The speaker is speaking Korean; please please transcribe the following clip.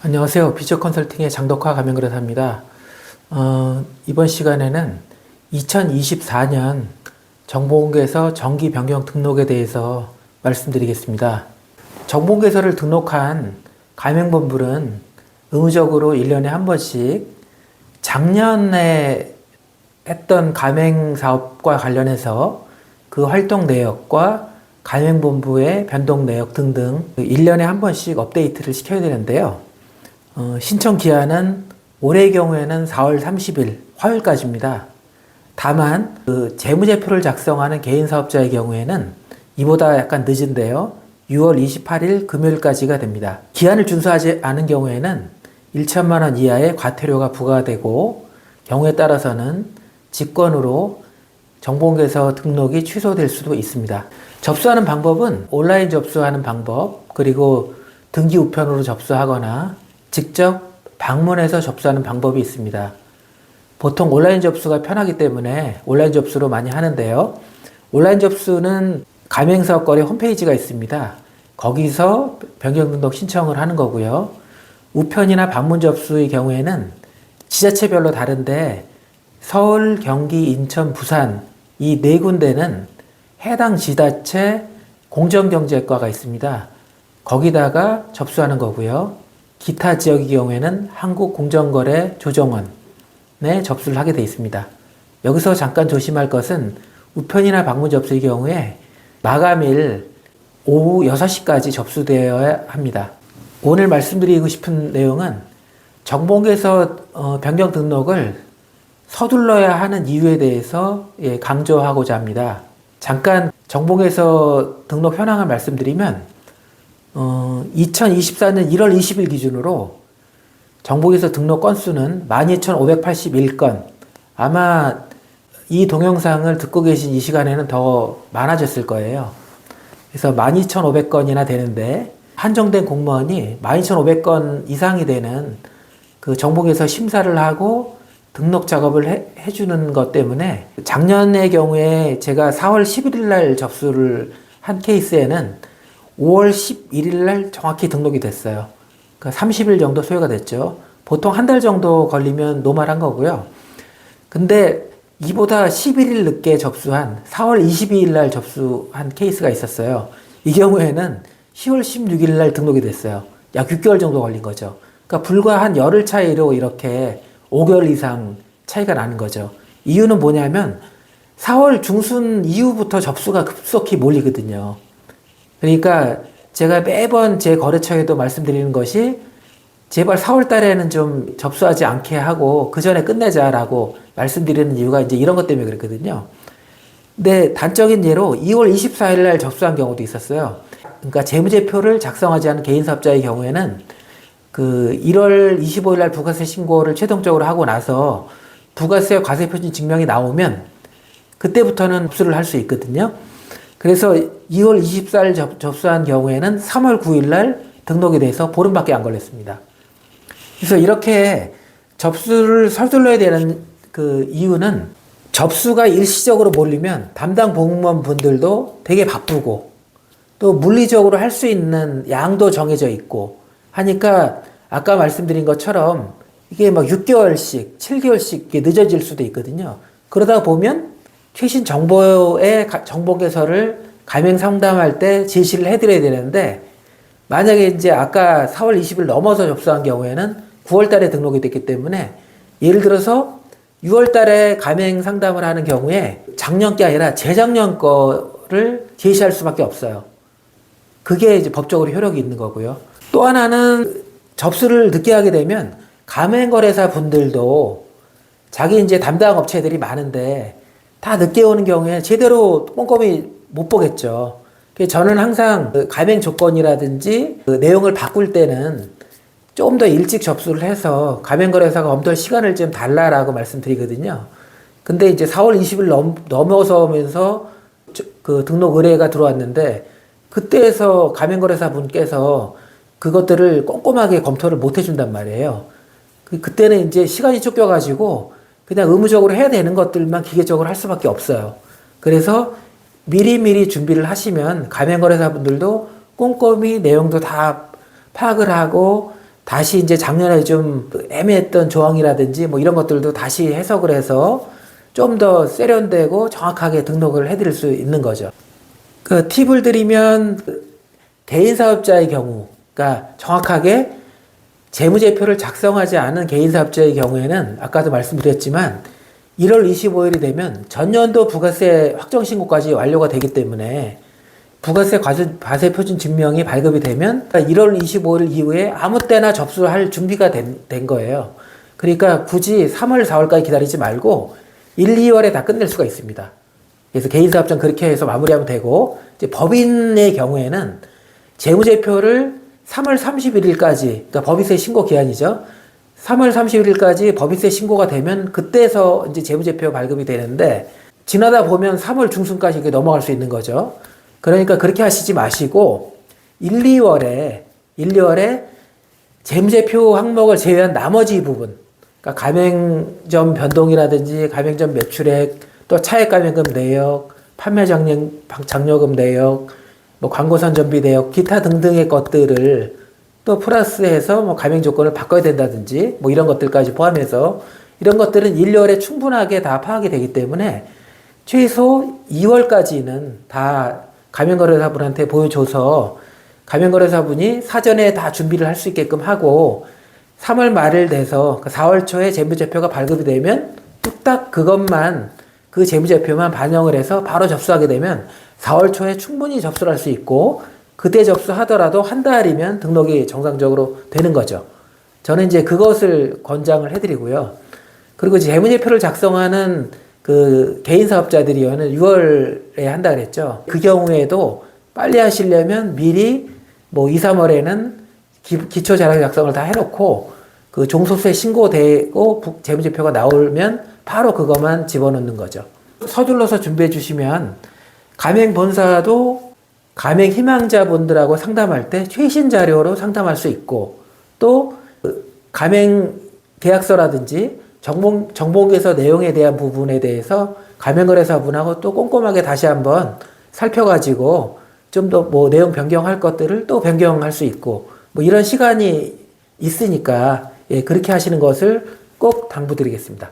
안녕하세요. 비처 컨설팅의 장덕화 가맹그레사입니다. 이번 시간에는 2024년 정보공개서 정기 변경 등록에 대해서 말씀드리겠습니다. 정보공개서를 등록한 가맹본부는 의무적으로 1년에 한 번씩 작년에 했던 가맹사업과 관련해서 그 활동 내역과 가맹본부의 변동 내역 등등 1년에 한 번씩 업데이트를 시켜야 되는데요. 신청 기한은 올해의 경우에는 4월 30일 화요일까지입니다. 다만 재무제표를 작성하는 개인사업자의 경우에는 이보다 약간 늦은데요. 6월 28일 금요일까지가 됩니다. 기한을 준수하지 않은 경우에는 1천만 원 이하의 과태료가 부과되고 경우에 따라서는 직권으로 정보공개서 등록이 취소될 수도 있습니다. 접수하는 방법은 온라인 접수하는 방법, 그리고 등기 우편으로 접수하거나 직접 방문해서 접수하는 방법이 있습니다. 보통 온라인 접수가 편하기 때문에 온라인 접수로 많이 하는데요. 온라인 접수는 가맹사업거래 홈페이지가 있습니다. 거기서 변경 등록 신청을 하는 거고요. 우편이나 방문 접수의 경우에는 지자체별로 다른데 서울, 경기, 인천, 부산 이 네 군데는 해당 지자체 공정경제과가 있습니다. 거기다가 접수하는 거고요. 기타 지역의 경우에는 한국공정거래조정원에 접수를 하게 되어 있습니다. 여기서 잠깐 조심할 것은 우편이나 방문 접수의 경우에 마감일 오후 6시까지 접수되어야 합니다. 오늘 말씀드리고 싶은 내용은 정보공개서 변경 등록을 서둘러야 하는 이유에 대해서 강조하고자 합니다. 잠깐 정보공개서 등록 현황을 말씀드리면 2024년 1월 20일 기준으로 정보공개서 등록 건수는 12,581건. 아마 이 동영상을 듣고 계신 이 시간에는 더 많아졌을 거예요. 그래서 12,500건이나 되는데 한정된 공무원이 12,500건 이상이 되는 그 정보공개서 심사를 하고 등록 작업을 해주는 것 때문에 작년의 경우에 제가 4월 11일 날 접수를 한 케이스에는 5월 11일 날 정확히 등록이 됐어요. 그러니까 30일 정도 소요가 됐죠. 보통 한 달 정도 걸리면 노멀한 거고요. 근데 이보다 11일 늦게 접수한 4월 22일 날 접수한 케이스가 있었어요. 이 경우에는 10월 16일 날 등록이 됐어요. 약 6개월 정도 걸린 거죠. 그러니까 불과 한 열흘 차이로 이렇게 5개월 이상 차이가 나는 거죠. 이유는 뭐냐면 4월 중순 이후부터 접수가 급속히 몰리거든요. 그러니까 제가 매번 제 거래처에도 말씀드리는 것이 제발 4월 달에는 좀 접수하지 않게 하고 그 전에 끝내자라고 말씀드리는 이유가 이제 이런 것 때문에 그랬거든요. 근데 단적인 예로 2월 24일 날 접수한 경우도 있었어요. 그러니까 재무제표를 작성하지 않은 개인사업자의 경우에는 그 1월 25일 날 부가세 신고를 최종적으로 하고 나서 부가세 과세표준 증명이 나오면 그때부터는 접수를 할 수 있거든요. 그래서 2월 24일 접수한 경우에는 3월 9일 날 등록이 돼서 보름밖에 안 걸렸습니다. 그래서 이렇게 접수를 서둘러야 되는 그 이유는 접수가 일시적으로 몰리면 담당 공무원 분들도 되게 바쁘고 또 물리적으로 할 수 있는 양도 정해져 있고 하니까 아까 말씀드린 것처럼 이게 막 6개월씩, 7개월씩 늦어질 수도 있거든요. 그러다 보면 최신 정보의 정보개설을 가맹 상담할 때 제시를 해드려야 되는데 만약에 이제 아까 4월 20일 넘어서 접수한 경우에는 9월 달에 등록이 됐기 때문에 예를 들어서 6월 달에 가맹 상담을 하는 경우에 작년 게 아니라 재작년 거를 제시할 수밖에 없어요. 그게 이제 법적으로 효력이 있는 거고요. 또 하나는 접수를 늦게 하게 되면 가맹거래사 분들도 자기 이제 담당 업체들이 많은데 다 늦게 오는 경우에 제대로 꼼꼼히 못 보겠죠. 그래서 저는 항상 그 가맹 조건이라든지 그 내용을 바꿀 때는 좀 더 일찍 접수를 해서 가맹거래사가 엄청 시간을 좀 달라라고 말씀드리거든요. 근데 이제 4월 20일 넘어서면서 그 등록 의뢰가 들어왔는데 그때에서 가맹거래사 분께서 그것들을 꼼꼼하게 검토를 못 해준단 말이에요. 그때는 이제 시간이 쫓겨가지고 그냥 의무적으로 해야 되는 것들만 기계적으로 할 수밖에 없어요. 그래서 미리미리 준비를 하시면 가맹거래사 분들도 꼼꼼히 내용도 다 파악을 하고 다시 이제 작년에 좀 애매했던 조항이라든지 뭐 이런 것들도 다시 해석을 해서 좀 더 세련되고 정확하게 등록을 해드릴 수 있는 거죠. 그 팁을 드리면 개인 사업자의 경우, 그러니까 정확하게 재무제표를 작성하지 않은 개인 사업자의 경우에는 아까도 말씀드렸지만 1월 25일이 되면 전년도 부가세 확정신고까지 완료가 되기 때문에 부가세 과세 표준 증명이 발급이 되면 1월 25일 이후에 아무 때나 접수할 준비가 된 거예요. 그러니까 굳이 3월, 4월까지 기다리지 말고 1, 2월에 다 끝낼 수가 있습니다. 그래서 개인사업자는 그렇게 해서 마무리하면 되고, 이제 법인의 경우에는 재무제표를 3월 31일까지, 그러니까 법인세 신고 기한이죠. 3월 31일까지 법인세 신고가 되면 그때서 이제 재무제표 발급이 되는데, 지나다 보면 3월 중순까지 이게 넘어갈 수 있는 거죠. 그러니까 그렇게 하시지 마시고 1, 2월에 재무제표 항목을 제외한 나머지 부분, 그러니까 가맹점 변동이라든지 가맹점 매출액, 또 차액 가맹금 내역, 판매 장려금 내역, 뭐 광고선 전비 내역, 기타 등등의 것들을 또 플러스해서 뭐 가맹 조건을 바꿔야 된다든지 뭐 이런 것들까지 포함해서 이런 것들은 1, 2월에 충분하게 다 파악이 되기 때문에 최소 2월까지는 다 가맹거래사분한테 보여줘서 가맹거래사분이 사전에 다 준비를 할 수 있게끔 하고 3월 말을 돼서 4월 초에 재무제표가 발급이 되면 뚝딱 그것만 그 재무제표만 반영을 해서 바로 접수하게 되면 4월 초에 충분히 접수를 할 수 있고 그때 접수하더라도 한 달이면 등록이 정상적으로 되는 거죠. 저는 이제 그것을 권장을 해드리고요. 그리고 재무제표를 작성하는 그 개인 사업자들이요는 6월에 한다 그랬죠. 그 경우에도 빨리 하시려면 미리 뭐 2, 3월에는 기초 자료 작성을 다 해놓고 그 종소세 신고되고 재무제표가 나오면 바로 그것만 집어넣는 거죠. 서둘러서 준비해 주시면 가맹본사도 가맹 희망자분들하고 상담할 때 최신 자료로 상담할 수 있고 또 가맹 계약서라든지 정보개서 내용에 대한 부분에 대해서 가맹거래사분하고 또 꼼꼼하게 다시 한번 살펴가지고 좀 더 뭐 내용 변경할 것들을 또 변경할 수 있고 뭐 이런 시간이 있으니까 예, 그렇게 하시는 것을 꼭 당부드리겠습니다.